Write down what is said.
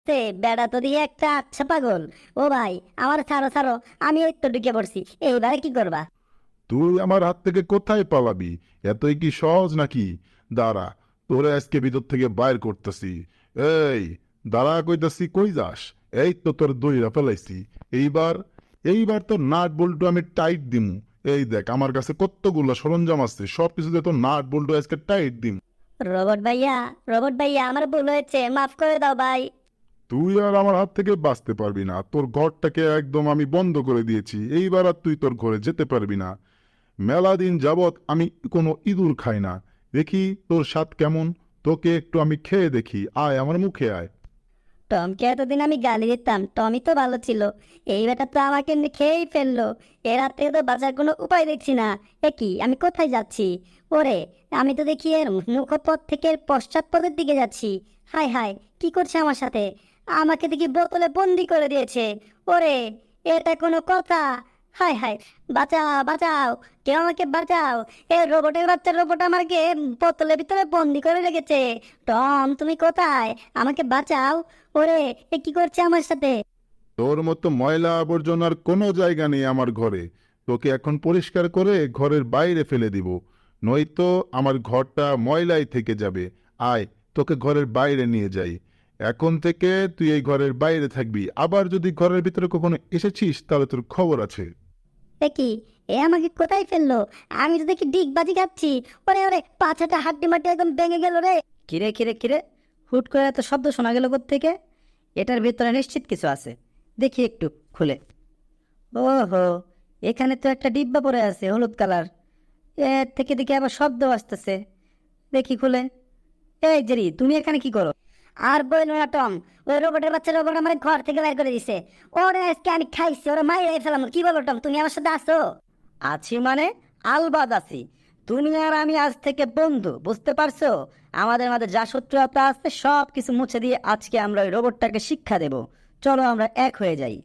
বেড়া তো দিয়ে একটা আচ্ছা পাগল। ও ভাই, আমার ছাড়ো ছাড়ো, আমি ওই তো ঢুকে পড়ছি। এইবারে কি করবা? তুই আমার হাত থেকে কোথায় পালাবি? এতই কি সহজ নাকি? দাঁড়া, তোরে আজকে ভিতর থেকে বাইর করতেছি। এই, দাঁড়া কইতাছি, কই যাস? এই তো তোর দইরা ফেলাইছি। এইবার এইবার তোর নাট বল্টু আমি টাইট দিমু। এই দেখ, আমার কাছে কতগুলো সরঞ্জাম আছে, সবকিছুতে তোর নাট বল্টু আজকে টাইট দিমু। রোবট ভাইয়া, রোবট ভাইয়া, আমার ভুল হয়েছে, মাফ করে দাও ভাই। তুই আর আমার হাত থেকে বাঁচতে পারবি না। তোর ঘরটাকে একদম আমি বন্ধ করে দিয়েছি। এইবার আর তুই তোর ঘরে যেতে পারবি না। মেলা দিন যাবৎ আমি কোনো ইঁদুর খাই না। দেখি তোর স্বাদ কেমন, তোকে একটু আমি খেয়ে দেখি। আয় আমার মুখে আয়। টমকে এতদিন আমি গালি দিতাম, টমি তো ভালো ছিল। এই বেটা তো আমাকে খেয়েই ফেললো। এর হাত থেকে তো বাঁচার কোনো উপায় দেখছি না। এ কি, আমি কোথায় যাচ্ছি? ওরে, আমি তো দেখি এর মুখপথ থেকে এর পশ্চাৎপদের দিকে যাচ্ছি। হায় হায়, কি করছে আমার সাথে? আমাকে দেখি বোতলে বন্দি করে দিয়েছে। ওরে, এটা কোনো কথা? হায় হায়, বাঁচাও বাঁচাও, কেউ আমাকে বাঁচাও। এ রোবটের বাচ্চা রোবট আমাকে বোতলের ভিতরে বন্দি করে রেখেছে। টম, তুমি কোথায়? আমাকে বাঁচাও। ওরে, এ কি করছে আমার সাথে? তোর মতো ময়লা আবর্জনার কোনো জায়গা নেই আমার ঘরে। তোকে এখন পরিষ্কার করে ঘরের বাইরে ফেলে দিব, নয়তো আমার ঘরটা ময়লাই থেকে যাবে। আয়, তোকে ঘরের বাইরে নিয়ে যাই। এখন থেকে তুই এই ঘরের বাইরে থাকবি। আবার যদি ঘরের ভিতরে কখনো এসেছিস তাহলে তোর খবর আছে। এ কি, এ আমাকে কোথায় ফেললো? আমি তো দেখি ডিগবাজি খাচ্ছি। ওরে ওরে, পাছাটা হাড্ডি মাটি একদম ভেঙে গেল রে। কিরে কিরে কিরে, হুট করে এত শব্দ শোনা গেল থেকে? এটার ভেতরে নিশ্চিত কিছু আছে, দেখি একটু খুলে। ওহো, এখানে তো একটা ডিব্বা পড়ে আছে হলুদ কালার। এর থেকে দেখি আবার শব্দ আসতেছে, দেখি খুলে। এই জেরি, তুমি এখানে কি করো? আর বইলো না টম, ওই রোবটের বাচ্চা রোবট আমার ঘর থেকে বের করে দিছে। ওরে আজকে আমি খাইছি, ওরা মাইরে ফেলাম। কি বলো টম, তুমি আমার সাথে আসো? আছি মানে? আলবাদ আছি। তুমি আর আমি আজ থেকে বন্ধু, বুঝতে পারছো? আমাদের মাঝে যা শত্রুতা আছে সব কিছু মুছে দিয়ে আজকে আমরা ওই রোবটটাকে শিক্ষা দেব। চলো আমরা এক হয়ে যাই।